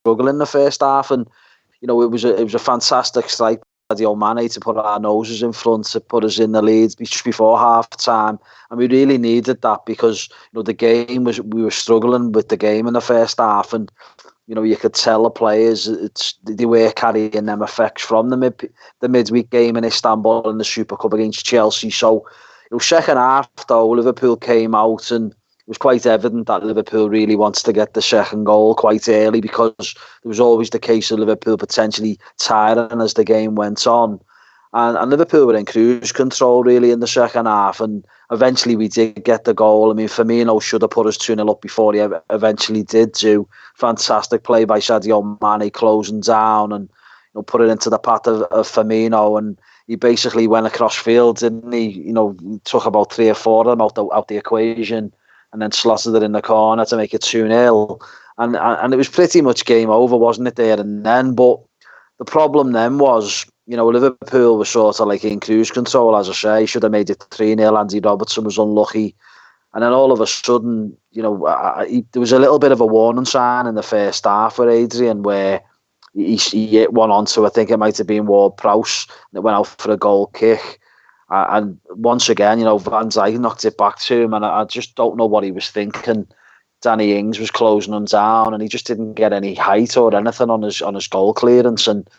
struggle in the first half, and it was a fantastic strike by the old Mane to put our noses in front, to put us in the lead just before half time, and we really needed that because we were struggling with the game in the first half, and you could tell the players they were carrying them effects from the midweek game in Istanbul and the Super Cup against Chelsea. So second half though, Liverpool came out, and it was quite evident that Liverpool really wants to get the second goal quite early, because there was always the case of Liverpool potentially tiring as the game went on. And Liverpool were in cruise control really in the second half, and eventually we did get the goal. I mean, Firmino should have put us 2-0 up before he eventually did do. Fantastic play by Sadio Mane, closing down and put it into the path of Firmino, and he basically went across field, didn't he? Took about 3 or 4 of them out the equation, and then slotted it in the corner to make it 2-0. And it was pretty much game over, wasn't it, there and then? But the problem then was, Liverpool was sort of like in cruise control, as I say. Should have made it 3-0. Andy Robertson was unlucky. And then all of a sudden, there was a little bit of a warning sign in the first half for Adrian, where he hit one onto, I think it might have been Ward-Prowse, that went out for a goal kick. And once again, Van Dijk knocked it back to him, and I just don't know what he was thinking. Danny Ings was closing him down, and he just didn't get any height or anything on his goal clearance, and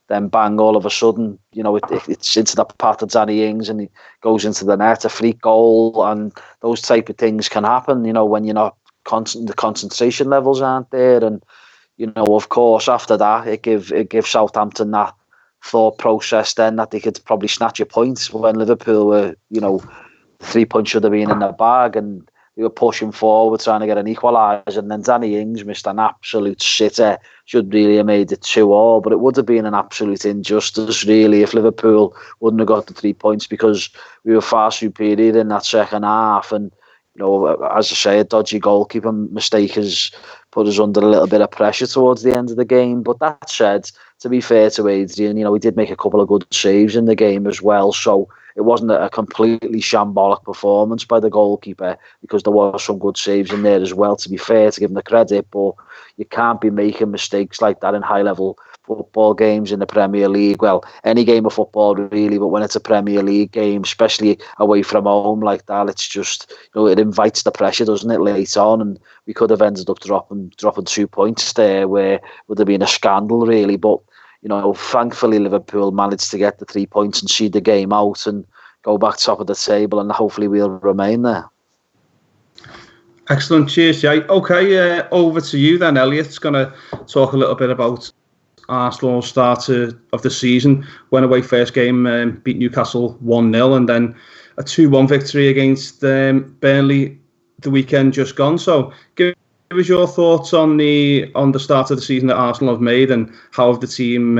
then bang, all of a sudden, it's into the path of Danny Ings, and he goes into the net, a free goal, and those type of things can happen, when you're not the concentration levels aren't there, and of course after that it give Southampton that thought process then that they could probably snatch a point when Liverpool were, 3 points should have been in the bag, and they were pushing forward trying to get an equaliser, and then Danny Ings missed an absolute sitter. Should really have made it 2-2, but it would have been an absolute injustice really if Liverpool wouldn't have got the 3 points, because we were far superior in that second half. And as I say, a dodgy goalkeeper mistake has put us under a little bit of pressure towards the end of the game. But that said, to be fair to Adrian, he did make a couple of good saves in the game as well, so it wasn't a completely shambolic performance by the goalkeeper, because there were some good saves in there as well, to be fair, to give him the credit. But you can't be making mistakes like that in high-level football games in the Premier League. Well, any game of football really, but when it's a Premier League game, especially away from home like that, it's just, it invites the pressure, doesn't it, late on? And we could have ended up dropping 2 points there, where it would have been a scandal really. But thankfully Liverpool managed to get the 3 points and see the game out and go back top of the table, and hopefully we'll remain there. Excellent, cheers, Jay. Okay, over to you then. Elliott's going to talk a little bit about Arsenal's start of the season. Went away first game, beat Newcastle 1-0, and then a 2-1 victory against Burnley the weekend just gone. So give us your thoughts on the start of the season that Arsenal have made, and how have the team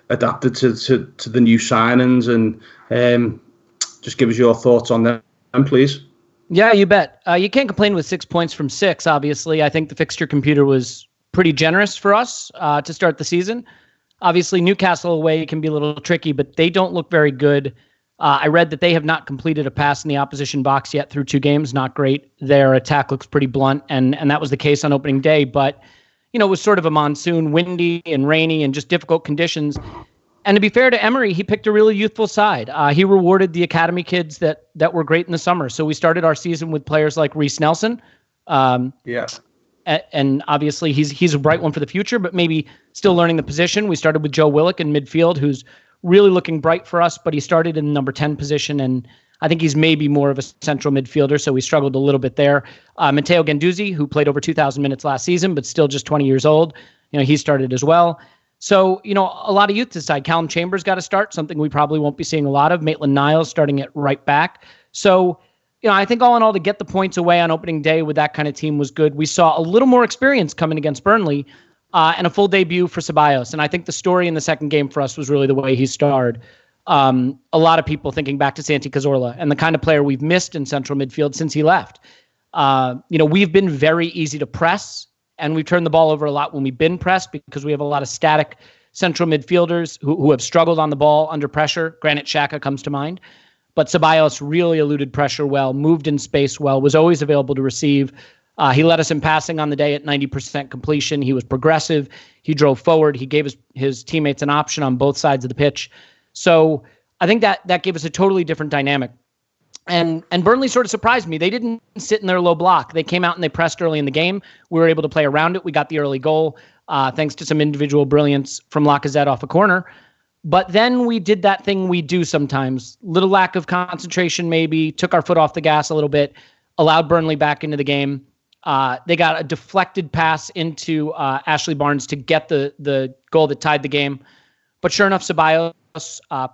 adapted to the new signings, and just give us your thoughts on them, please. Yeah, you bet. You can't complain with 6 points from 6, obviously. I think the fixture computer was pretty generous for us to start the season. Obviously, Newcastle away can be a little tricky, but they don't look very good. I read that they have not completed a pass in the opposition box yet through 2 games. Not great. Their attack looks pretty blunt, and that was the case on opening day. But, it was sort of a monsoon, windy and rainy and just difficult conditions. And to be fair to Emery, he picked a really youthful side. He rewarded the academy kids that were great in the summer. So we started our season with players like Reece Nelson. Yes. And obviously he's a bright one for the future, but maybe still learning the position. We started with Joe Willock in midfield, who's really looking bright for us, but he started in the number 10 position, and I think he's maybe more of a central midfielder, so we struggled a little bit there. Matteo Guendouzi, who played over 2,000 minutes last season, but still just 20 years old, he started as well. So, a lot of youth to decide. Callum Chambers got to start, something we probably won't be seeing a lot of. Maitland-Niles starting at right back. So, I think all in all, to get the points away on opening day with that kind of team was good. We saw a little more experience coming against Burnley and a full debut for Ceballos. And I think the story in the second game for us was really the way he starred. A lot of people thinking back to Santi Cazorla and the kind of player we've missed in central midfield since he left. We've been very easy to press, and we've turned the ball over a lot when we've been pressed because we have a lot of static central midfielders who have struggled on the ball under pressure. Granit Xhaka comes to mind. But Ceballos really eluded pressure well, moved in space well, was always available to receive. He led us in passing on the day at 90% completion. He was progressive. He drove forward. He gave his teammates an option on both sides of the pitch. So I think that gave us a totally different dynamic. And Burnley sort of surprised me. They didn't sit in their low block. They came out and they pressed early in the game. We were able to play around it. We got the early goal thanks to some individual brilliance from Lacazette off a corner. But then we did that thing we do sometimes. Little lack of concentration maybe, took our foot off the gas a little bit, allowed Burnley back into the game. They got a deflected pass into Ashley Barnes to get the goal that tied the game. But sure enough, Ceballos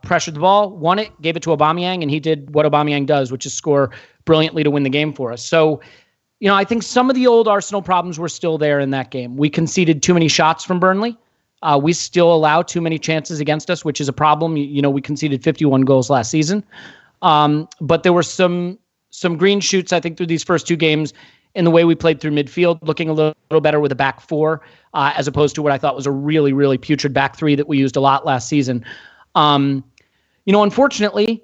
pressured the ball, won it, gave it to Aubameyang, and he did what Aubameyang does, which is score brilliantly to win the game for us. So, I think some of the old Arsenal problems were still there in that game. We conceded too many shots from Burnley. We still allow too many chances against us, which is a problem. We conceded 51 goals last season. But there were some green shoots, I think, through these first two games in the way we played through midfield, looking a little better with a back four, as opposed to what I thought was a really, really putrid back three that we used a lot last season. Unfortunately,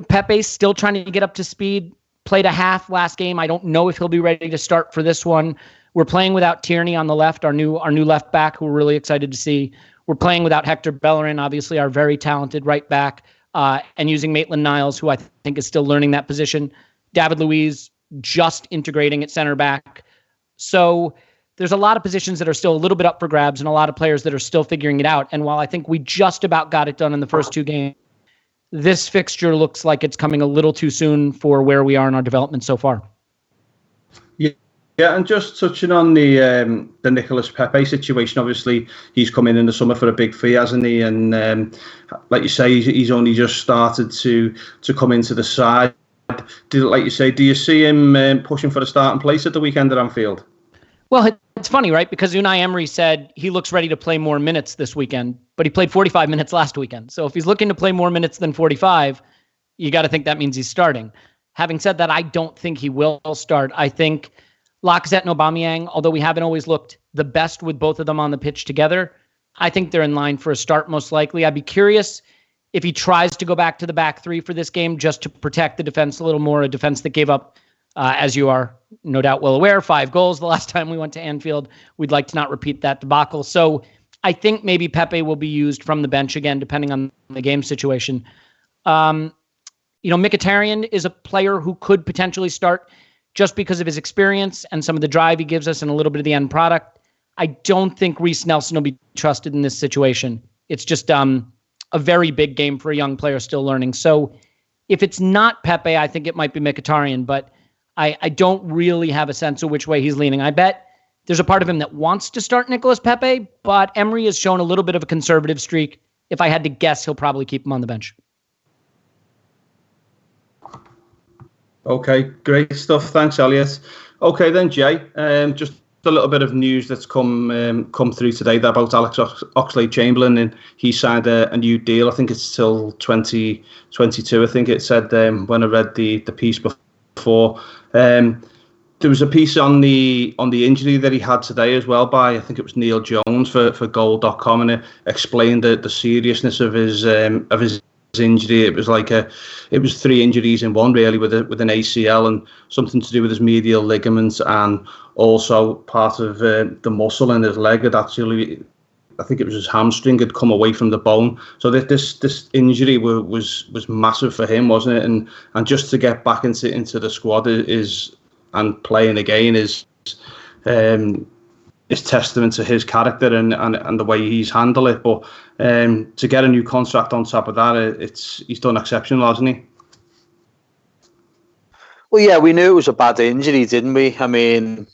Pepe's still trying to get up to speed, played a half last game. I don't know if he'll be ready to start for this one. We're playing without Tierney on the left, our new left back, who we're really excited to see. We're playing without Hector Bellerin, obviously our very talented right back, and using Maitland-Niles, who I think is still learning that position. David Luiz just integrating at center back. So there's a lot of positions that are still a little bit up for grabs and a lot of players that are still figuring it out. And while I think we just about got it done in the first two games, this fixture looks like it's coming a little too soon for where we are in our development so far. Yeah, and just touching on the Nicolas Pepe situation, obviously he's come in the summer for a big fee, hasn't he? And like you say, he's only just started to come into the side. Do you see him pushing for the starting place at the weekend at Anfield? Well, it's funny, right? Because Unai Emery said he looks ready to play more minutes this weekend, but he played 45 minutes last weekend. So if he's looking to play more minutes than 45, you got to think that means he's starting. Having said that, I don't think he will start. I think Lacazette and Aubameyang, although we haven't always looked the best with both of them on the pitch together, I think they're in line for a start most likely. I'd be curious if he tries to go back to the back three for this game just to protect the defense a little more, a defense that gave up, as you are no doubt well aware, 5 goals the last time we went to Anfield. We'd like to not repeat that debacle. So I think maybe Pepe will be used from the bench again, depending on the game situation. Mkhitaryan is a player who could potentially start just because of his experience and some of the drive he gives us and a little bit of the end product. I don't think Reece Nelson will be trusted in this situation. It's just a very big game for a young player still learning. So if it's not Pepe, I think it might be Mkhitaryan, but I don't really have a sense of which way he's leaning. I bet there's a part of him that wants to start Nicolas Pepe, but Emery has shown a little bit of a conservative streak. If I had to guess, he'll probably keep him on the bench. Okay, great stuff. Thanks, Elliott. Okay, then, Jay, just a little bit of news that's come through today about Alex Oxlade-Chamberlain, and he signed a new deal. I think it's till 2022. I think it said when I read the piece before. There was a piece on the injury that he had today as well by, I think it was Neil Jones for Goal.com, and it explained the seriousness of his injury. It was 3 injuries in one, really, with an ACL and something to do with his medial ligaments, and also part of the muscle in his leg had actually, I think it was his hamstring, had come away from the bone. So this injury was massive for him, wasn't it? And just to get back into the squad and playing again is testament to his character and the way he's handled it. But to get a new contract on top of that, he's done exceptional, hasn't he? Well, yeah, we knew it was a bad injury, didn't we? I mean,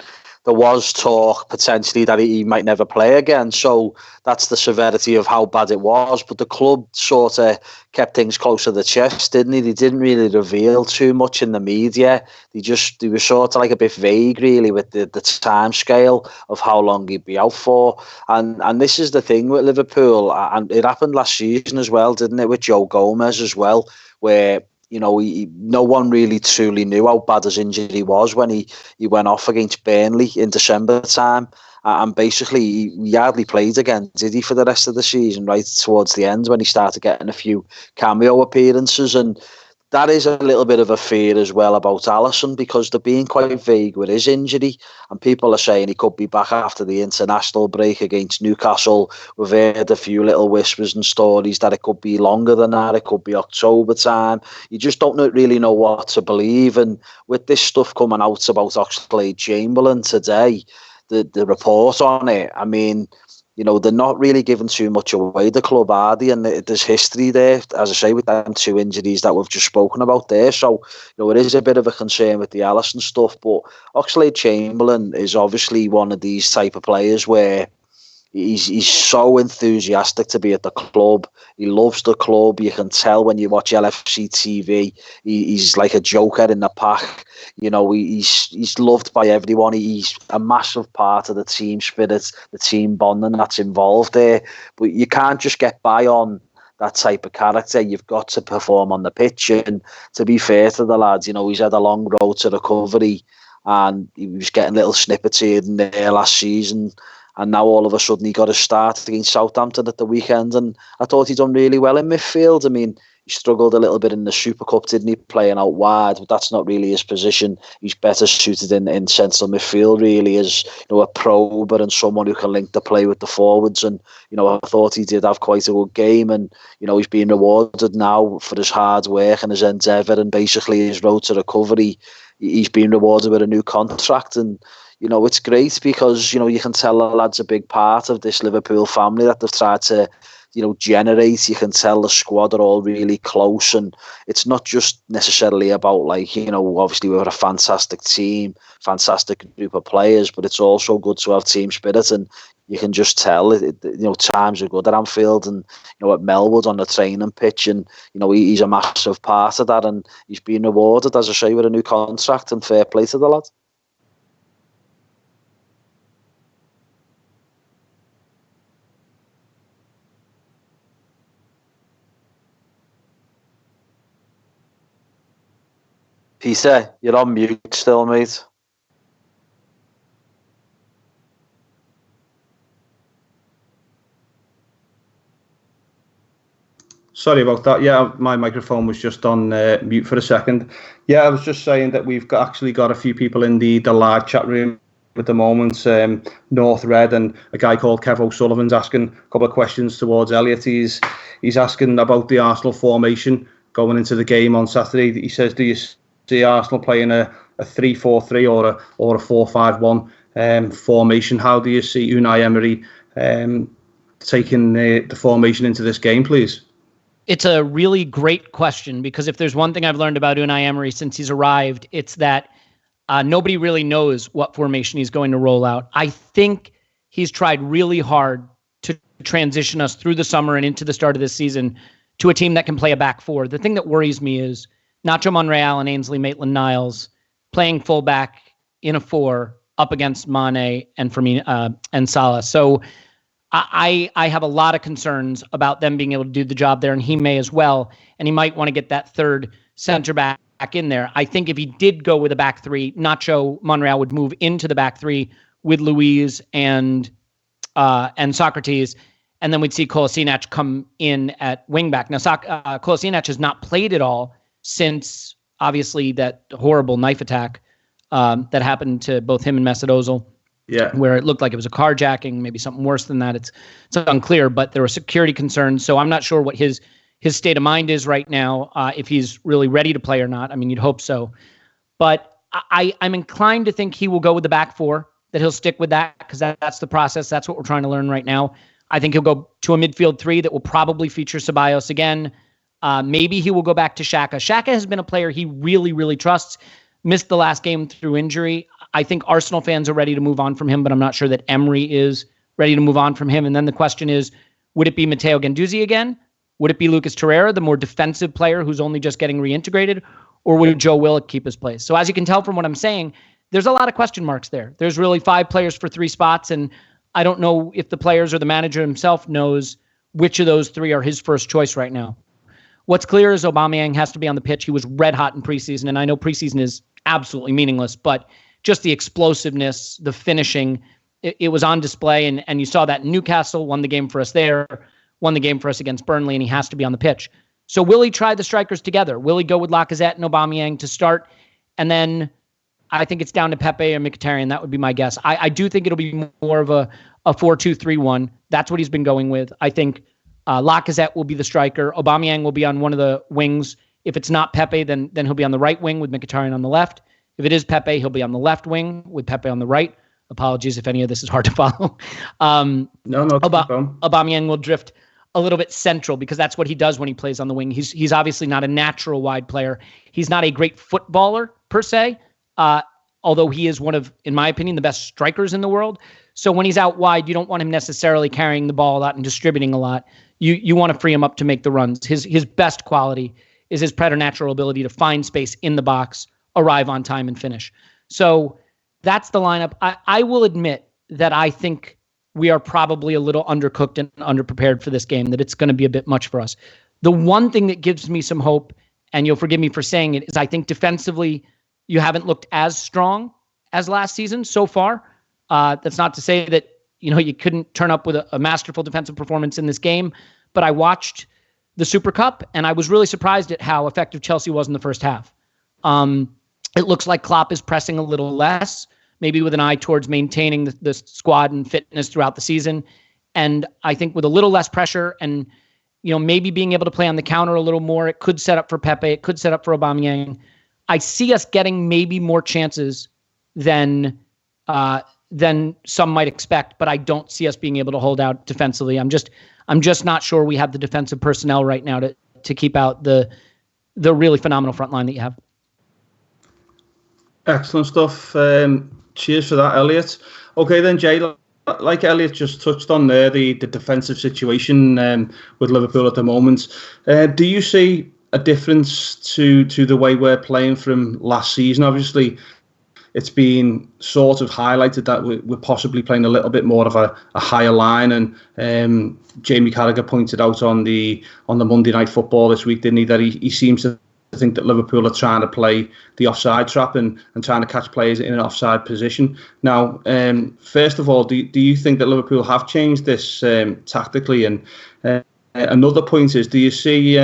there was talk potentially that he might never play again. So that's the severity of how bad it was. But the club sort of kept things close to the chest, didn't he? They didn't really reveal too much in the media. They were sort of like a bit vague, really, with the time scale of how long he'd be out for. And this is the thing with Liverpool, and it happened last season as well, didn't it, with Joe Gomez as well, where no one really truly knew how bad his injury was when he went off against Burnley in December time. And basically, he hardly played again, did he, for the rest of the season, right towards the end when he started getting a few cameo appearances. And that is a little bit of a fear as well about Alisson, because they're being quite vague with his injury, and people are saying he could be back after the international break against Newcastle. We've heard a few little whispers and stories that it could be longer than that. It could be October time. You just don't really know what to believe. And with this stuff coming out about Oxlade-Chamberlain today, the report on it, I mean, you know, they're not really giving too much away, the club, are they? And there's history there, as I say, with them 2 injuries that we've just spoken about there. So, you know, it is a bit of a concern with the Alisson stuff. But Oxlade-Chamberlain is obviously one of these type of players where he's so enthusiastic to be at the club. He loves the club. You can tell when you watch LFC TV, he's like a joker in the pack. You know, he's loved by everyone. He's a massive part of the team spirit, the team bonding that's involved there. But you can't just get by on that type of character. You've got to perform on the pitch. And to be fair to the lads, you know, he's had a long road to recovery, and he was getting little snippets here and there last season. And now all of a sudden he got a start against Southampton at the weekend, and I thought he'd done really well in midfield. I mean, he struggled a little bit in the Super Cup, didn't he, playing out wide, but that's not really his position. He's better suited in central midfield, really, as, you know, a prober and someone who can link the play with the forwards. And, you know, I thought he did have quite a good game, and, you know, he's being rewarded now for his hard work and his endeavour and basically his road to recovery. He's been rewarded with a new contract, and, you know, it's great because, you know, you can tell the lad's a big part of this Liverpool family that they've tried to, you know, generate. You can tell the squad are all really close, and it's not just necessarily about, like, you know, obviously we're a fantastic team, fantastic group of players, but it's also good to have team spirit, and you can just tell you know, times are good at Anfield and, you know, at Melwood on the training pitch, and, you know, he's a massive part of that, and he's been rewarded, as I say, with a new contract, and fair play to the lad. Peter, you're on mute still, mate. Sorry about that. Yeah, my microphone was just on mute for a second. Yeah, I was just saying that we've actually got a few people in the live chat room at the moment. North Red and a guy called Kev O'Sullivan's asking a couple of questions towards Elliott. He's asking about the Arsenal formation going into the game on Saturday. He says, do you see Arsenal playing a 3-4-3 or a 4-5-1 formation? How do you see Unai Emery taking the formation into this game, please? It's a really great question, because if there's one thing I've learned about Unai Emery since he's arrived, it's that nobody really knows what formation he's going to roll out. I think he's tried really hard to transition us through the summer and into the start of this season to a team that can play a back four. The thing that worries me is Nacho Monreal and Ainsley Maitland-Niles playing fullback in a 4 up against Mane and Firmino and Salah. So I have a lot of concerns about them being able to do the job there, and he may as well. And he might want to get that third center back in there. I think if he did go with a back 3, Nacho Monreal would move into the back 3 with Luiz and Socrates, and then we'd see Kolasinac come in at wingback. Now, Kolasinac has not played at all since, obviously, that horrible knife attack that happened to both him and Mesut Ozil. Yeah, where it looked like it was a carjacking, maybe something worse than that. It's unclear, but there were security concerns. So I'm not sure what his state of mind is right now, if he's really ready to play or not. I mean, you'd hope so. But I'm inclined to think he will go with the back 4, that he'll stick with that, because that's the process. That's what we're trying to learn right now. I think he'll go to a midfield 3 that will probably feature Ceballos again. Maybe he will go back to Xhaka. Xhaka has been a player he really, really trusts. Missed the last game through injury. I think Arsenal fans are ready to move on from him, but I'm not sure that Emery is ready to move on from him. And then the question is, would it be Matteo Guendouzi again? Would it be Lucas Torreira, the more defensive player who's only just getting reintegrated? Or would Joe Willock keep his place? So as you can tell from what I'm saying, there's a lot of question marks there. There's really 5 players for 3 spots, and I don't know if the players or the manager himself knows which of those 3 are his first choice right now. What's clear is Aubameyang has to be on the pitch. He was red hot in preseason, and I know preseason is absolutely meaningless, but just the explosiveness, the finishing, it was on display. And you saw that Newcastle won the game for us there, won the game for us against Burnley, and he has to be on the pitch. So will he try the strikers together? Will he go with Lacazette and Aubameyang to start? And then I think it's down to Pepe or Mkhitaryan. That would be my guess. I do think it'll be more of a 4-2-3-1. That's what he's been going with. I think Lacazette will be the striker. Aubameyang will be on one of the wings. If it's not Pepe, then he'll be on the right wing with Mkhitaryan on the left. If it is Pepe, he'll be on the left wing with Pepe on the right. Apologies if any of this is hard to follow. Aubameyang will drift a little bit central because that's what he does when he plays on the wing. He's obviously not a natural wide player. He's not a great footballer per se, although he is one of, in my opinion, the best strikers in the world. So when he's out wide, you don't want him necessarily carrying the ball a lot and distributing a lot. You want to free him up to make the runs. His best quality is his preternatural ability to find space in the box, arrive on time, and finish. So that's the lineup. I will admit that I think we are probably a little undercooked and underprepared for this game, that it's going to be a bit much for us. The one thing that gives me some hope, and you'll forgive me for saying it, is I think defensively you haven't looked as strong as last season so far. That's not to say that you couldn't turn up with a masterful defensive performance in this game, but I watched the Super Cup and I was really surprised at how effective Chelsea was in the first half. It looks like Klopp is pressing a little less, maybe with an eye towards maintaining the squad and fitness throughout the season. And I think with a little less pressure and, maybe being able to play on the counter a little more, it could set up for Pepe. It could set up for Aubameyang. I see us getting maybe more chances than some might expect, but I don't see us being able to hold out defensively. I'm just not sure we have the defensive personnel right now to keep out the really phenomenal front line that you have. Excellent stuff. Cheers for that, Elliott. Okay, then, Jay, like Elliott just touched on there, the defensive situation with Liverpool at the moment. Do you see a difference to the way we're playing from last season? Obviously, it's been sort of highlighted that we're possibly playing a little bit more of a higher line, and Jamie Carragher pointed out on the Monday Night Football this week, didn't he, that he seems to think that Liverpool are trying to play the offside trap and trying to catch players in an offside position. Now, first of all, do you think that Liverpool have changed this tactically? And another point is, do you see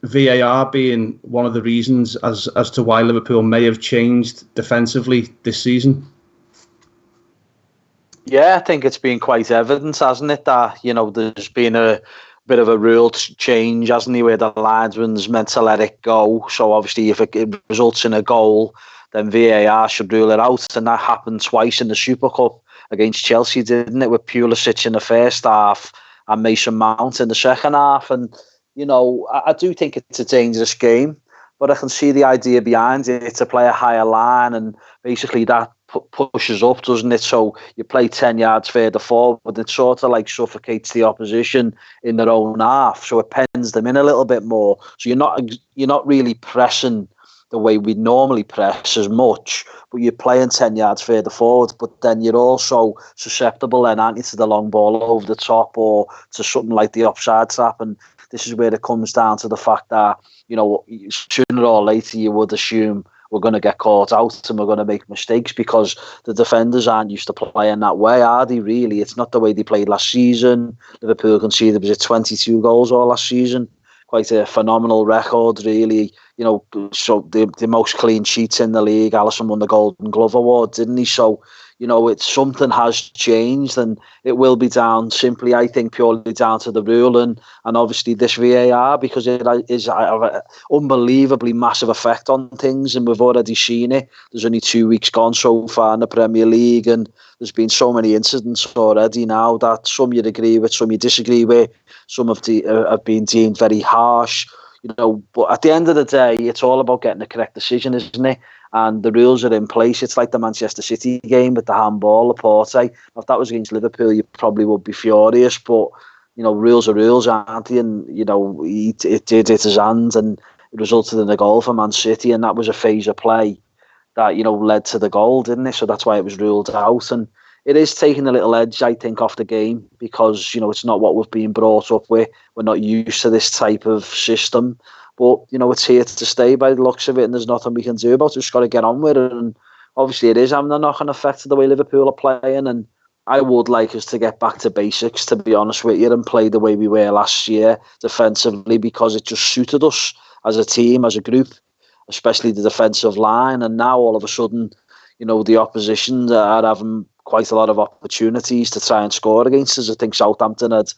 VAR being one of the reasons as to why Liverpool may have changed defensively this season? Yeah, I think it's been quite evident, hasn't it, that there's been a bit of a rule change, hasn't he, where the linesman's meant to let it go. So obviously if it results in a goal, then VAR should rule it out. And that happened twice in the Super Cup against Chelsea, didn't it, with Pulisic in the first half and Mason Mount in the second half. And, I do think it's a dangerous game, but I can see the idea behind it, to play a higher line, and basically that pushes up, doesn't it? So you play 10 yards further forward, but it sort of like suffocates the opposition in their own half, so it pens them in a little bit more. So you're not really pressing the way we normally press as much, but you're playing 10 yards further forward, but then you're also susceptible then, aren't you, to the long ball over the top or to something like the offside trap. And this is where it comes down to the fact that, sooner or later you would assume we're going to get caught out and we're going to make mistakes, because the defenders aren't used to playing that way, are they, really? It's not the way they played last season. Liverpool conceded, was it 22 goals all last season? Quite a phenomenal record, really. So the most clean sheets in the league. Alisson won the Golden Glove Award, didn't he? So, it's something has changed, and it will be down simply, I think, purely down to the rule and obviously this VAR, because it is an unbelievably massive effect on things, and we've already seen it. There's only 2 weeks gone so far in the Premier League, and there's been so many incidents already now that some you'd agree with, some you disagree with, some have been deemed very harsh. But at the end of the day, it's all about getting the correct decision, isn't it? And the rules are in place. It's like the Manchester City game with the handball, Laporte. If that was against Liverpool, you probably would be furious. But, rules are rules, aren't they? And, it did hit his hand and it resulted in a goal for Man City. And that was a phase of play that, led to the goal, didn't it? So that's why it was ruled out. And it is taking a little edge, I think, off the game, because, it's not what we've been brought up with. We're not used to this type of system. But, it's here to stay by the looks of it, and there's nothing we can do about it. We've just got to get on with it. And obviously it is having a knock-on effect to the way Liverpool are playing. And, I would like us to get back to basics, to be honest with you, and play the way we were last year defensively, because it just suited us as a team, as a group, especially the defensive line. And now all of a sudden, the opposition are having quite a lot of opportunities to try and score against us. I think Southampton had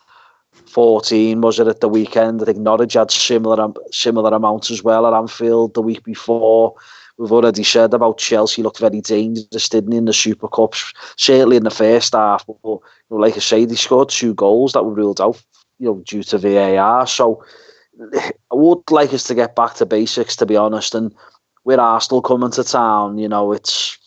14, was it, at the weekend? I think Norwich had similar amounts as well at Anfield the week before. We've already said about Chelsea looked very dangerous, didn't they, in the Super Cups, certainly in the first half. But like I say, they scored 2 goals that were ruled out, due to VAR. So I would like us to get back to basics, to be honest. And with Arsenal coming to town, it's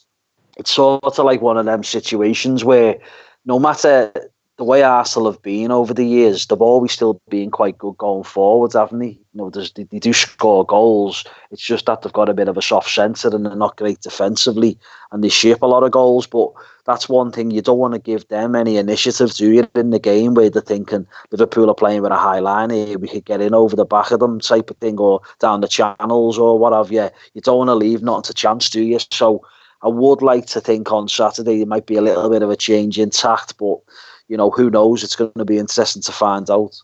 sort of like one of them situations where no matter the way Arsenal have been over the years, they've always still been quite good going forwards, haven't they? They do score goals. It's just that they've got a bit of a soft centre and they're not great defensively, and they shape a lot of goals. But that's one thing, you don't want to give them any initiative, do you, in the game, where they're thinking Liverpool are playing with a high line here, we could get in over the back of them type of thing, or down the channels or what have you. You don't want to leave nothing to chance, do you? So I would like to think on Saturday there might be a little bit of a change in tact, but who knows? It's going to be interesting to find out.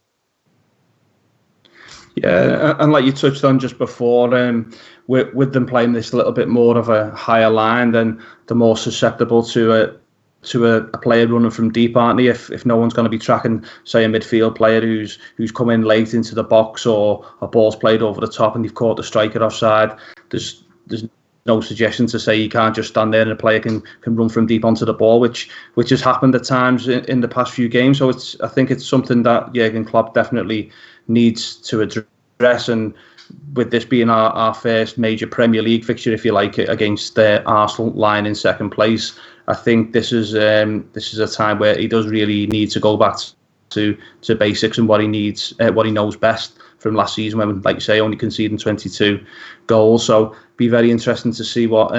Yeah, and like you touched on just before, with them playing this little bit more of a higher line, then they're more susceptible to a player running from deep, aren't they? If no one's going to be tracking, say, a midfield player who's come in late into the box, or a ball's played over the top and you've caught the striker offside, there's no suggestion to say you can't just stand there and a player can run from deep onto the ball, which has happened at times in the past few games. So I think it's something that Jurgen Klopp definitely needs to address. And with this being our first major Premier League fixture, if you like, against the Arsenal lying in second place, I think this is a time where he does really need to go back to basics and what he knows best from last season, when, like you say, only conceding 22 goals. So be very interesting to see what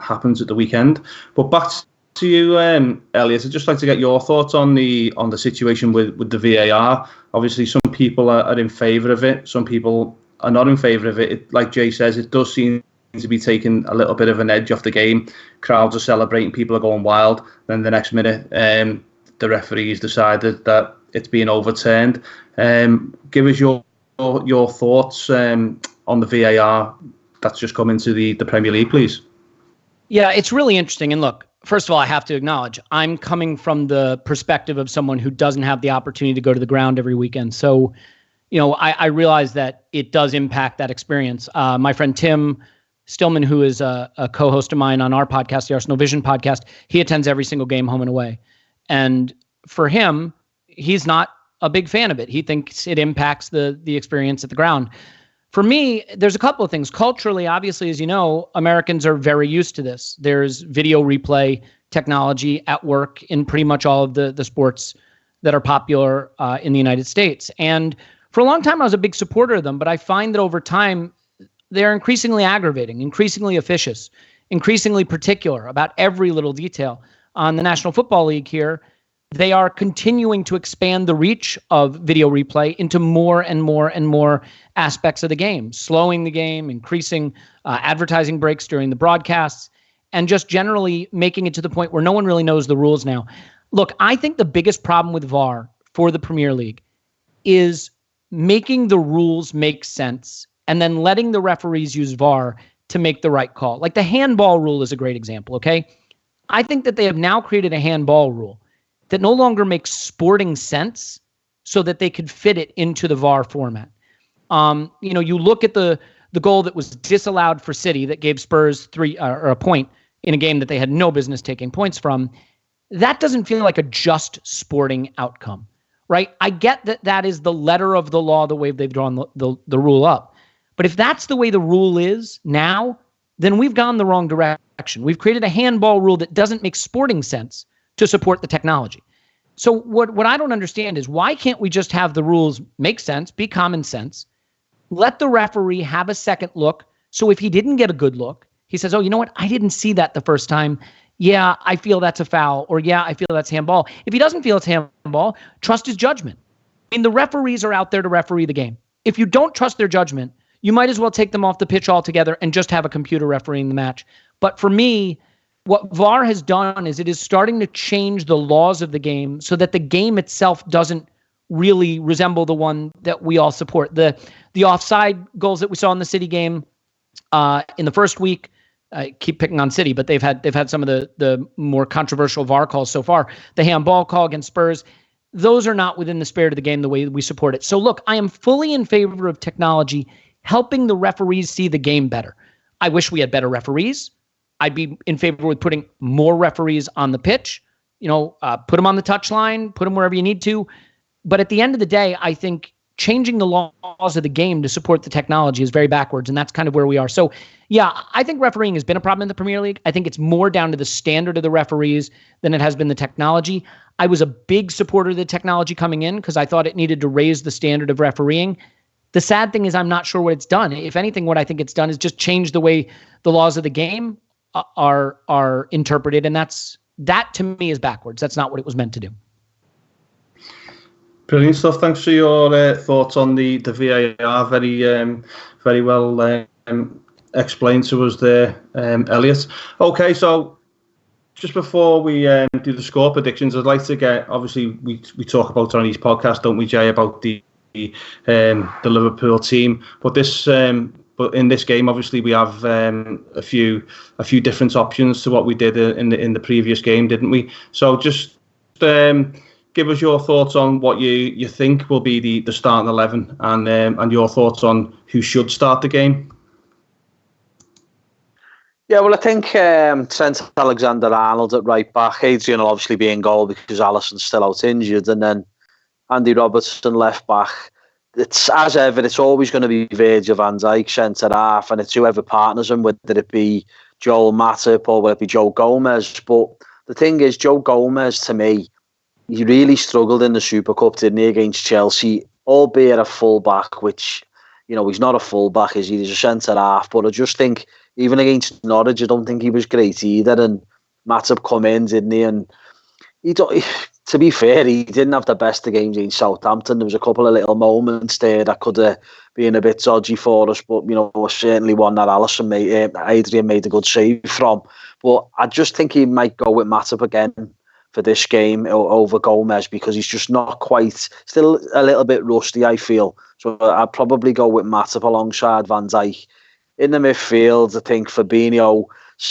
happens at the weekend. But back to you, Elliott, I'd just like to get your thoughts on the situation with the VAR. Obviously, some people are in favour of it. Some people are not in favour of it. Like Jay says, it does seem to be taking a little bit of an edge off the game. Crowds are celebrating, people are going wild. Then the next minute, the referees decided that it's being overturned. Give us your thoughts on the VAR that's just come into the Premier League, please. Yeah, it's really interesting. And look, first of all, I have to acknowledge, I'm coming from the perspective of someone who doesn't have the opportunity to go to the ground every weekend. So, I realize that it does impact that experience. My friend Tim Stillman, who is a co-host of mine on our podcast, the Arsenal Vision podcast, he attends every single game home and away. And for him, he's not a big fan of it. He thinks it impacts the experience at the ground. For me, there's a couple of things. Culturally, obviously, as you know, Americans are very used to this. There's video replay technology at work in pretty much all of the sports that are popular in the United States. And for a long time, I was a big supporter of them, but I find that over time, they're increasingly aggravating, increasingly officious, increasingly particular about every little detail. On the National Football League here, they are continuing to expand the reach of video replay into more and more and more aspects of the game, slowing the game, increasing advertising breaks during the broadcasts, and just generally making it to the point where no one really knows the rules now. Look, I think the biggest problem with VAR for the Premier League is making the rules make sense and then letting the referees use VAR to make the right call. Like the handball rule is a great example, okay? I think that they have now created a handball rule that no longer makes sporting sense so that they could fit it into the VAR format. You look at the goal that was disallowed for City that gave Spurs a point in a game that they had no business taking points from. That doesn't feel like a just sporting outcome, right? I get that that is the letter of the law, the way they've drawn the rule up. But if that's the way the rule is now, then we've gone the wrong direction. We've created a handball rule that doesn't make sporting sense to support the technology. So what I don't understand is, why can't we just have the rules make sense, be common sense, let the referee have a second look, so if he didn't get a good look, he says, oh, you know what, I didn't see that the first time. Yeah, I feel that's a foul, or yeah, I feel that's handball. If he doesn't feel it's handball, trust his judgment. I mean, the referees are out there to referee the game. If you don't trust their judgment, you might as well take them off the pitch altogether and just have a computer refereeing the match. But for me, what VAR has done is it is starting to change the laws of the game so that the game itself doesn't really resemble the one that we all support. The offside goals that we saw in the City game in the first week, I keep picking on City, but they've had some of the more controversial VAR calls so far. The handball call against Spurs, those are not within the spirit of the game the way we support it. So look, I am fully in favor of technology helping the referees see the game better. I wish we had better referees. I'd be in favor with putting more referees on the pitch, put them on the touchline, put them wherever you need to. But at the end of the day, I think changing the laws of the game to support the technology is very backwards, and that's kind of where we are. So, yeah, I think refereeing has been a problem in the Premier League. I think it's more down to the standard of the referees than it has been the technology. I was a big supporter of the technology coming in because I thought it needed to raise the standard of refereeing. The sad thing is I'm not sure what it's done. If anything, what I think it's done is just change the way the laws of the game are interpreted, and that to me is backwards. That's not what it was meant to do. Brilliant stuff. Thanks for your thoughts on the VAR. Very well explained to us there, Elliott. Okay, so just before we do the score predictions, I'd like to get, obviously we talk about on each podcast, don't we, Jay, about the Liverpool team, but in this game, obviously, we have a few different options to what we did in the previous game, didn't we? So just give us your thoughts on what you think will be the starting 11, and your thoughts on who should start the game. Yeah, well, I think Trent Alexander-Arnold at right back. Adrian will obviously be in goal because Alisson's still out injured, and then Andy Robertson left back. It's as ever, it's always going to be Virgil van Dijk centre half, and it's whoever partners him, whether it be Joel Matip or whether it be Joe Gomez. But the thing is, Joe Gomez, to me, he really struggled in the Super Cup, didn't he, against Chelsea, albeit a full-back, which, he's not a full-back, he's a centre half. But I just think, even against Norwich, I don't think he was great either. And Matip come in, didn't he? And to be fair, he didn't have the best of games in Southampton. There was a couple of little moments there that could have been a bit dodgy for us, but certainly one that Adrian made a good save from. But I just think he might go with Matip again for this game over Gomez because he's just not quite, still a little bit rusty, I feel. So I'd probably go with Matip alongside Van Dijk. In the midfield, I think Fabinho,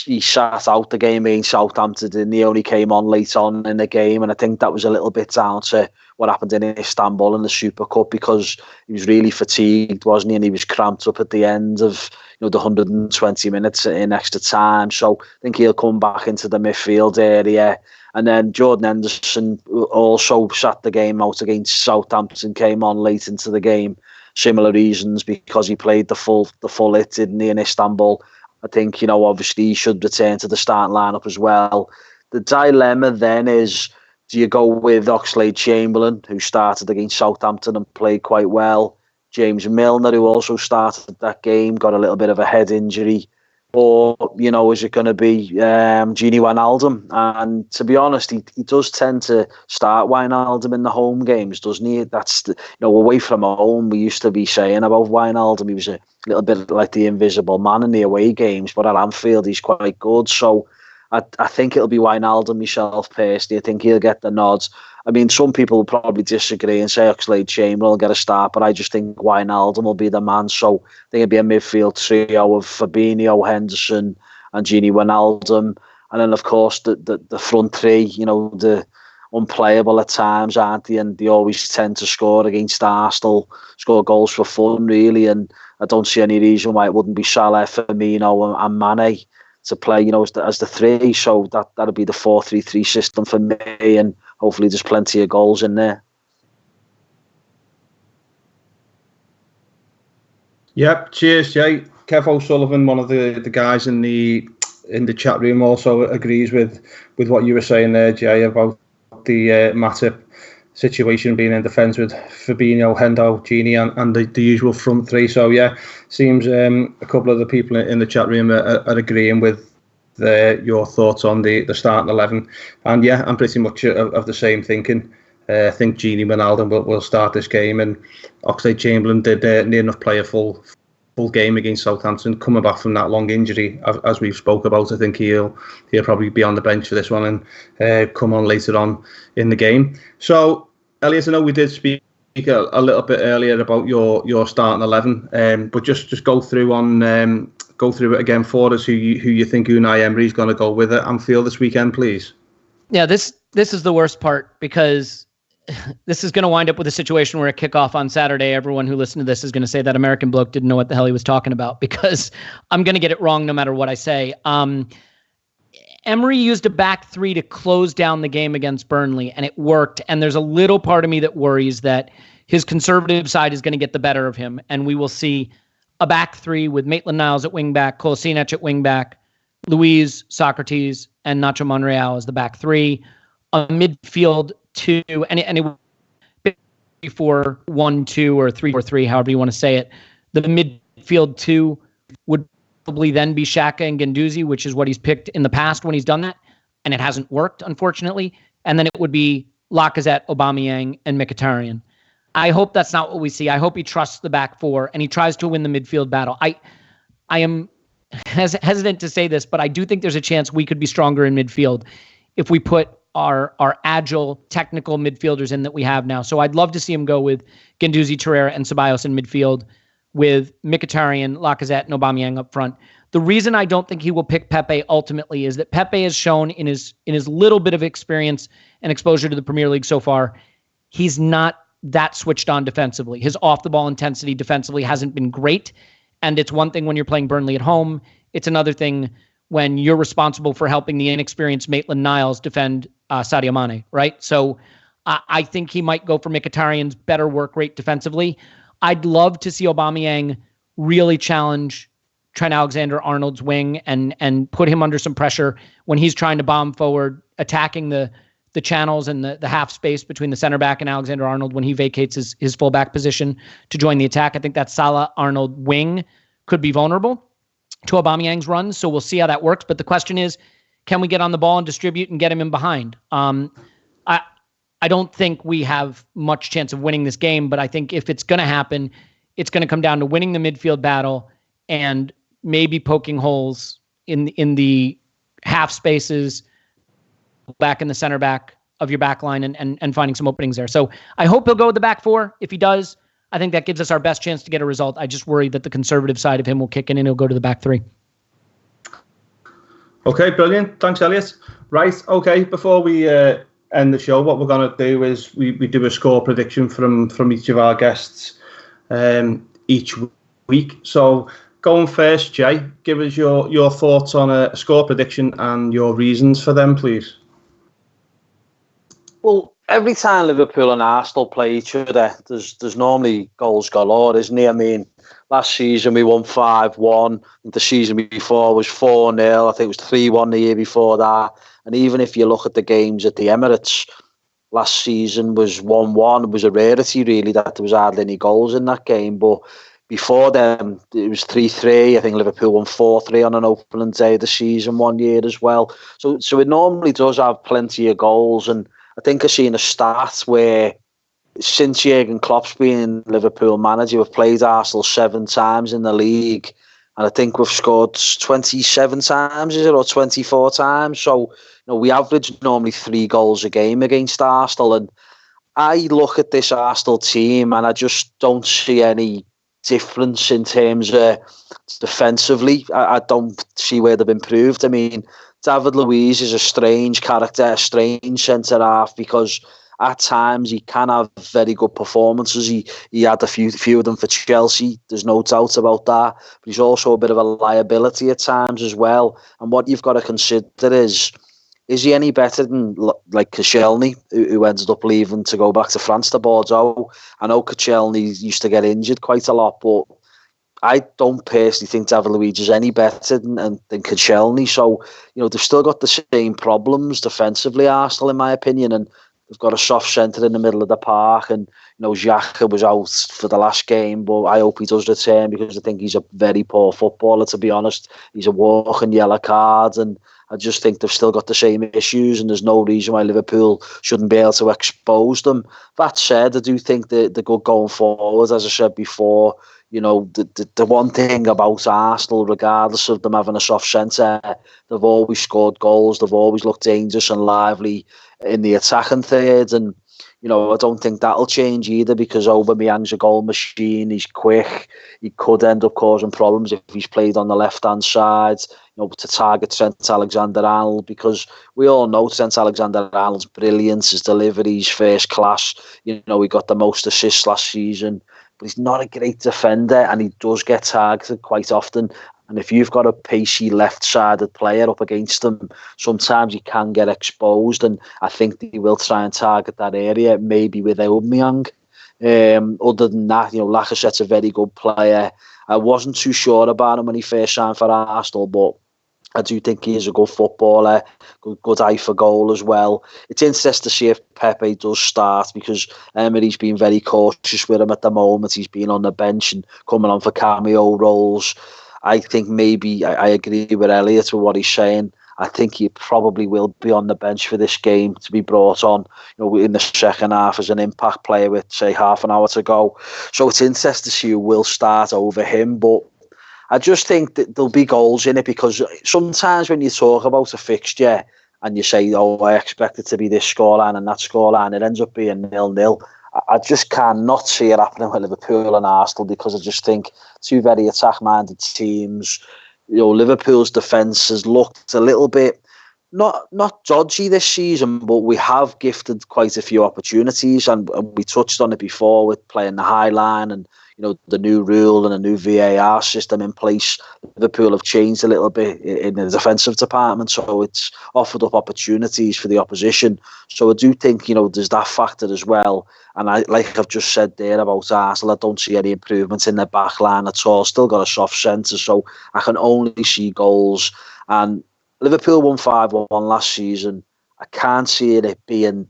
he sat out the game in Southampton and he only came on late on in the game, and I think that was a little bit down to what happened in Istanbul in the Super Cup because he was really fatigued, wasn't he, and he was cramped up at the end of the 120 minutes in extra time. So I think he'll come back into the midfield area. And then Jordan Henderson also sat the game out against Southampton, came on late into the game. Similar reasons, because he played the full hit, didn't he, in Istanbul. I think, obviously he should return to the starting lineup as well. The dilemma then is, do you go with Oxlade-Chamberlain, who started against Southampton and played quite well? James Milner, who also started that game, got a little bit of a head injury. Or, is it going to be Gini Wijnaldum? And to be honest, he does tend to start Wijnaldum in the home games, doesn't he? That's, away from home, we used to be saying about Wijnaldum, he was a little bit like the invisible man in the away games, but at Anfield, he's quite good. So I think it'll be Wijnaldum myself, personally. I think he'll get the nods. I mean, some people will probably disagree and say Oxlade-Chamberlain will get a start, but I just think Wijnaldum will be the man. So I think it'll be a midfield trio of Fabinho, Henderson and Gini Wijnaldum. And then, of course, the front three, the unplayable at times, aren't they? And they always tend to score against Arsenal, score goals for fun, really. And I don't see any reason why it wouldn't be Salah, Firmino and Mane to play, as the three. So that'll be the 4-3-3 system for me, and hopefully there's plenty of goals in there. Yep, cheers, Jay. Kev O'Sullivan, one of the guys in the chat room, also agrees with what you were saying there, Jay, about the Matip situation being in defence with Fabinho, Hendo, Gini and the usual front three. So yeah, seems a couple of the people in the chat room are agreeing with your thoughts on the starting 11. And yeah, I'm pretty much of the same thinking. I think Gini Wijnaldum will start this game, and Oxlade-Chamberlain did near enough play a full game against Southampton, coming back from that long injury, as we've spoke about. I think he'll probably be on the bench for this one and come on later on in the game. So, Elliott, I know we did speak a little bit earlier about your starting 11, but just go through it again for us. Who you think Unai Emery is going to go with at Anfield this weekend, please? Yeah, this is the worst part, because this is going to wind up with a situation where at kickoff on Saturday, everyone who listened to this is going to say that American bloke didn't know what the hell he was talking about, because I'm going to get it wrong no matter what I say. Emery used a back three to close down the game against Burnley, and it worked. And there's a little part of me that worries that his conservative side is going to get the better of him, and we will see a back three with Maitland-Niles at wing back, Kolasinac at wing back, Luiz, Socrates, and Nacho Monreal as the back three, a midfield two, and it would be 4-1-2 or 3-4-3, however you want to say it. The midfield two would probably then be Xhaka and Guendouzi, which is what he's picked in the past when he's done that, and it hasn't worked, unfortunately. And then it would be Lacazette, Aubameyang, and Mkhitaryan. I hope that's not what we see. I hope he trusts the back four and he tries to win the midfield battle. I am hesitant to say this, but I do think there's a chance we could be stronger in midfield if we put our agile, technical midfielders in that we have now. So I'd love to see him go with Guendouzi, Torreira, and Ceballos in midfield, with Mkhitaryan, Lacazette, and Aubameyang up front. The reason I don't think he will pick Pepe ultimately is that Pepe has shown in his little bit of experience and exposure to the Premier League so far, he's not that switched on defensively. His off-the-ball intensity defensively hasn't been great, and it's one thing when you're playing Burnley at home. It's another thing when you're responsible for helping the inexperienced Maitland-Niles defend Sadio Mane, right? So I think he might go for Mkhitaryan's better work rate defensively. I'd love to see Aubameyang really challenge Trent Alexander-Arnold's wing and put him under some pressure when he's trying to bomb forward, attacking the channels and the half space between the center back and Alexander-Arnold when he vacates his fullback position to join the attack. I think that Salah-Arnold wing could be vulnerable to Aubameyang's runs, so we'll see how that works. But the question is, can we get on the ball and distribute and get him in behind? I don't think we have much chance of winning this game, but I think if it's going to happen, it's going to come down to winning the midfield battle and maybe poking holes in the half spaces back in the center back of your back line and finding some openings there. So I hope he'll go with the back four. If he does, I think that gives us our best chance to get a result. I just worry that the conservative side of him will kick in and he'll go to the back three. Okay, brilliant. Thanks, Elliott. Right, okay, before we end the show, what we're going to do is we do a score prediction from each of our guests each week. So going first, Jay, give us your thoughts on a score prediction and your reasons for them, please. Well, every time Liverpool and Arsenal play each other, there's normally goals galore, isn't there? I mean, last season we won 5-1. The season before was 4-0. I think it was 3-1 the year before that. And even if you look at the games at the Emirates, last season was 1-1. It was a rarity, really, that there was hardly any goals in that game. But before then, it was 3-3. I think Liverpool won 4-3 on an opening day of the season one year as well. So it normally does have plenty of goals. And I think I've seen a stat where since Jurgen Klopp's been Liverpool manager, we've played Arsenal 7 times in the league. And I think we've scored 27 times, is it, or 24 times? So, we average normally 3 goals a game against Arsenal. And I look at this Arsenal team and I just don't see any difference in terms of defensively. I don't see where they've improved. I mean, David Luiz is a strange character, a strange centre-half, because at times he can have very good performances. He had a few of them for Chelsea. There's no doubt about that. But he's also a bit of a liability at times as well. And what you've got to consider is he any better than like Koscielny, who ended up leaving to go back to France to Bordeaux? I know Koscielny used to get injured quite a lot, but I don't personally think David Luiz is any better than Koscielny. So, they've still got the same problems defensively, Arsenal, in my opinion, and they've got a soft centre in the middle of the park, and Xhaka was out for the last game, but I hope he does return because I think he's a very poor footballer, to be honest. He's a walking yellow card, and I just think they've still got the same issues, and there's no reason why Liverpool shouldn't be able to expose them. That said, I do think they're good going forward. As I said before, the one thing about Arsenal, regardless of them having a soft centre, they've always scored goals. They've always looked dangerous and lively in the attacking third. And, I don't think that'll change either, because Aubameyang's a goal machine. He's quick. He could end up causing problems if he's played on the left-hand side, to target Trent Alexander-Arnold, because we all know Trent Alexander-Arnold's brilliance, his delivery, he's first class. He got the most assists last season. But he's not a great defender, and he does get targeted quite often. And if you've got a pacey left-sided player up against him, sometimes he can get exposed. And I think he will try and target that area, maybe with Aubameyang. Other than that, Lacazette's a very good player. I wasn't too sure about him when he first signed for Arsenal, but I do think he is a good footballer, good eye for goal as well. It's interesting to see if Pepe does start, because Emery's been very cautious with him at the moment. He's been on the bench and coming on for cameo roles. I think maybe I agree with Elliott with what he's saying. I think he probably will be on the bench for this game to be brought on, in the second half as an impact player with, say, half an hour to go. So it's interesting to see who will start over him, but I just think that there'll be goals in it, because sometimes when you talk about a fixture and you say, I expect it to be this scoreline and that scoreline, it ends up being 0-0. I just cannot see it happening with Liverpool and Arsenal, because I just think two very attack-minded teams. Liverpool's defence has looked a little bit not dodgy this season, but we have gifted quite a few opportunities, and we touched on it before with playing the high line and the new rule and a new VAR system in place. Liverpool have changed a little bit in the defensive department, so it's offered up opportunities for the opposition. So I do think, there's that factor as well. And like I've just said there about Arsenal, I don't see any improvements in their back line at all. Still got a soft centre, so I can only see goals. And Liverpool won 5-1 last season. I can't see it being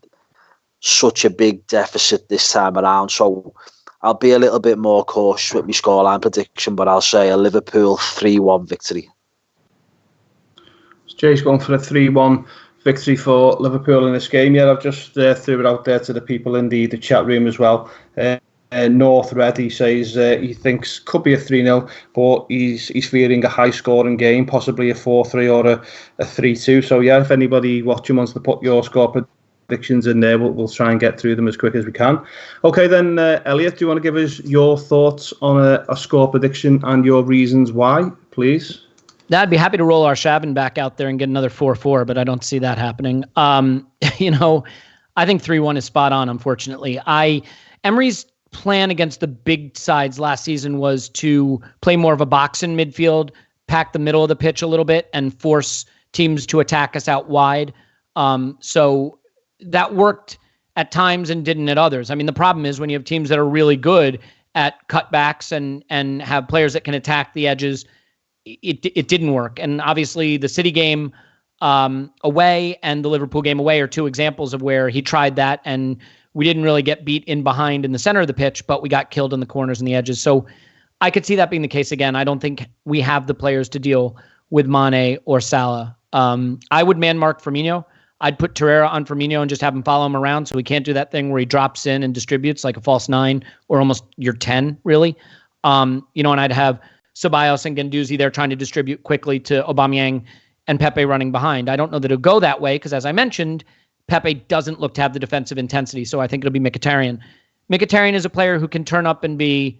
such a big deficit this time around. So I'll be a little bit more cautious with my scoreline prediction, but I'll say a Liverpool 3-1 victory. Jay's going for a 3-1 victory for Liverpool in this game. Yeah, I've just threw it out there to the people in the chat room as well. North Red, he says he thinks could be a 3-0, but he's fearing a high scoring game, possibly a 4-3 or a 3-2. So yeah, if anybody watching wants to put your score predictions in there, we'll try and get through them as quick as we can. Okay then, Elliott, do you want to give us your thoughts on a score prediction and your reasons why, please? I'd be happy to roll our Shabin back out there and get another 4-4, but I don't see that happening. I think 3-1 is spot on, unfortunately. Emery's plan against the big sides last season was to play more of a box in midfield, pack the middle of the pitch a little bit, and force teams to attack us out wide. So that worked at times and didn't at others. I mean, the problem is when you have teams that are really good at cutbacks and have players that can attack the edges, it didn't work. And obviously the City game away and the Liverpool game away are two examples of where he tried that, and we didn't really get beat in behind in the center of the pitch, but we got killed in the corners and the edges. So I could see that being the case again. I don't think we have the players to deal with Mane or Salah. I would man mark Firmino. I'd put Torreira on Firmino and just have him follow him around, so he can't do that thing where he drops in and distributes like a false 9 or almost your 10, really. And I'd have Ceballos and Guendouzi there trying to distribute quickly to Aubameyang and Pepe running behind. I don't know that it'll go that way because, as I mentioned, Pepe doesn't look to have the defensive intensity, so I think it'll be Mkhitaryan. Mkhitaryan is a player who can turn up and be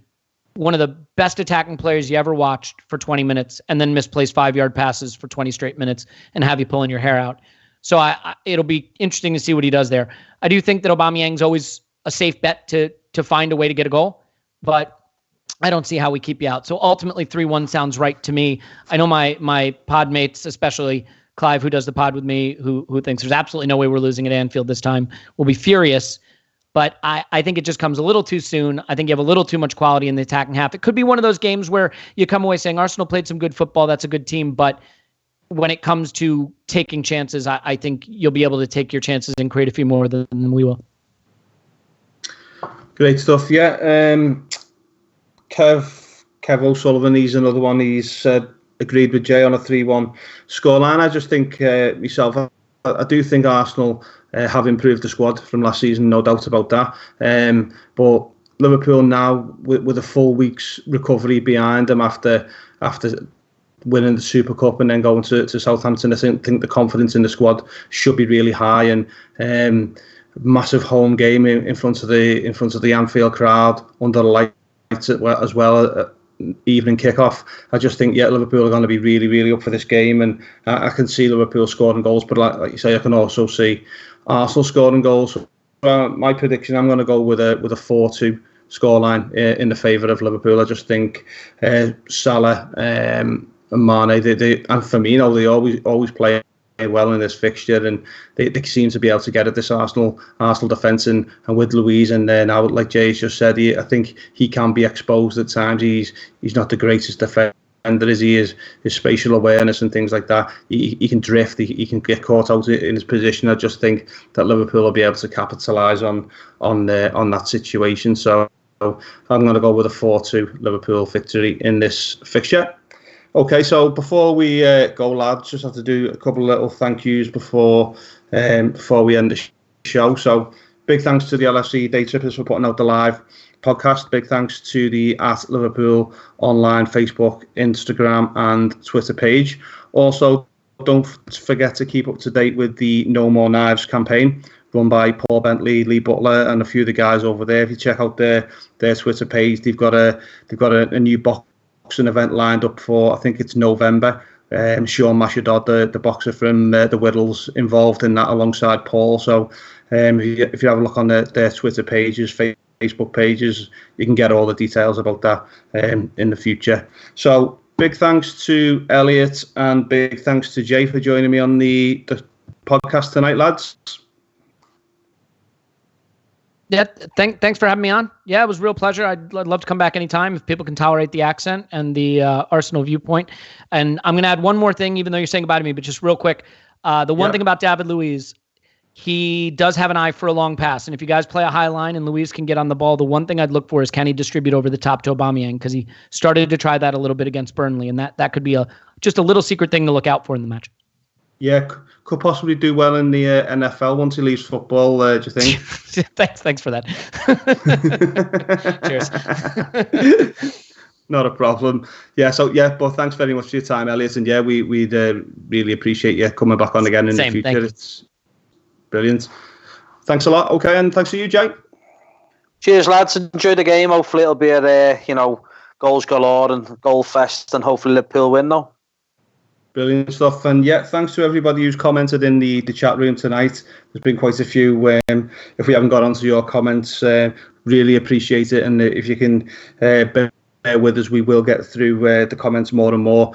one of the best attacking players you ever watched for 20 minutes and then misplace 5-yard passes for 20 straight minutes and have you pulling your hair out. So it'll be interesting to see what he does there. I do think that Aubameyang's always a safe bet to find a way to get a goal, but I don't see how we keep you out. So ultimately 3-1 sounds right to me. I know my pod mates, especially Clive, who does the pod with me, who thinks there's absolutely no way we're losing at Anfield this time, will be furious. But I think it just comes a little too soon. I think you have a little too much quality in the attacking half. It could be one of those games where you come away saying Arsenal played some good football. That's a good team. But when it comes to taking chances, I think you'll be able to take your chances and create a few more than we will. Great stuff. Yeah. Kev O'Sullivan, he's another one. He's said agreed with Jay on a 3-1 scoreline. I just think myself, I do think Arsenal have improved the squad from last season, no doubt about that. But Liverpool now, with a full week's recovery behind them after winning the Super Cup and then going to Southampton, I think the confidence in the squad should be really high, and massive home game in front of the Anfield crowd under the lights as well. Evening kickoff. I just think Liverpool are going to be really, really up for this game, and I can see Liverpool scoring goals, but like you say, I can also see Arsenal scoring goals. My prediction, I'm going to go with a 4-2 scoreline in the favour of Liverpool. I just think Salah and Mane, and Firmino, they always play well in this fixture, and they seem to be able to get at this Arsenal defence, and with Luiz and now, like Jay's just said, I think he can be exposed at times. He's not the greatest defender as he is. His spatial awareness and things like that, he can drift, he can get caught out in his position. I just think that Liverpool will be able to capitalise on that situation. So I'm going to go with a 4-2 Liverpool victory in this fixture. Okay, so before we go, lads, just have to do a couple of little thank yous before we end the show. So big thanks to the LFC Day Trippers for putting out the live podcast. Big thanks to the @Liverpool Online Facebook, Instagram and Twitter page. Also, don't forget to keep up to date with the No More Knives campaign run by Paul Bentley, Lee Butler and a few of the guys over there. If you check out their Twitter page, they've got a new boxing event lined up for, I think it's November. Sean Mashadod, the boxer from the Whittles, involved in that alongside Paul. So if you have a look on their Twitter pages, Facebook pages, you can get all the details about that in the future. So big thanks to Elliott and big thanks to Jay for joining me on the podcast tonight, lads. Yeah, thanks for having me on. Yeah, it was a real pleasure. I'd love to come back anytime if people can tolerate the accent and the Arsenal viewpoint. And I'm going to add one more thing, even though you're saying goodbye to me, but just real quick. The one thing about David Luiz, he does have an eye for a long pass. And if you guys play a high line and Luiz can get on the ball, the one thing I'd look for is, can he distribute over the top to Aubameyang? Because he started to try that a little bit against Burnley. And that could be just a little secret thing to look out for in the match. Yeah, could possibly do well in the NFL once he leaves football, do you think? Thanks for that. Cheers. Not a problem. Yeah, but thanks very much for your time, Elliott. And yeah, we'd really appreciate you coming back on again in the future. It's brilliant. Thanks a lot. Okay, and thanks to you, Jay. Cheers, lads. Enjoy the game. Hopefully it'll be a goals galore and goal fest, and hopefully Liverpool win though. Brilliant stuff. And yeah, thanks to everybody who's commented in the chat room tonight. There's been quite a few. If we haven't got onto your comments, really appreciate it. And if you can bear with us, we will get through the comments more and more.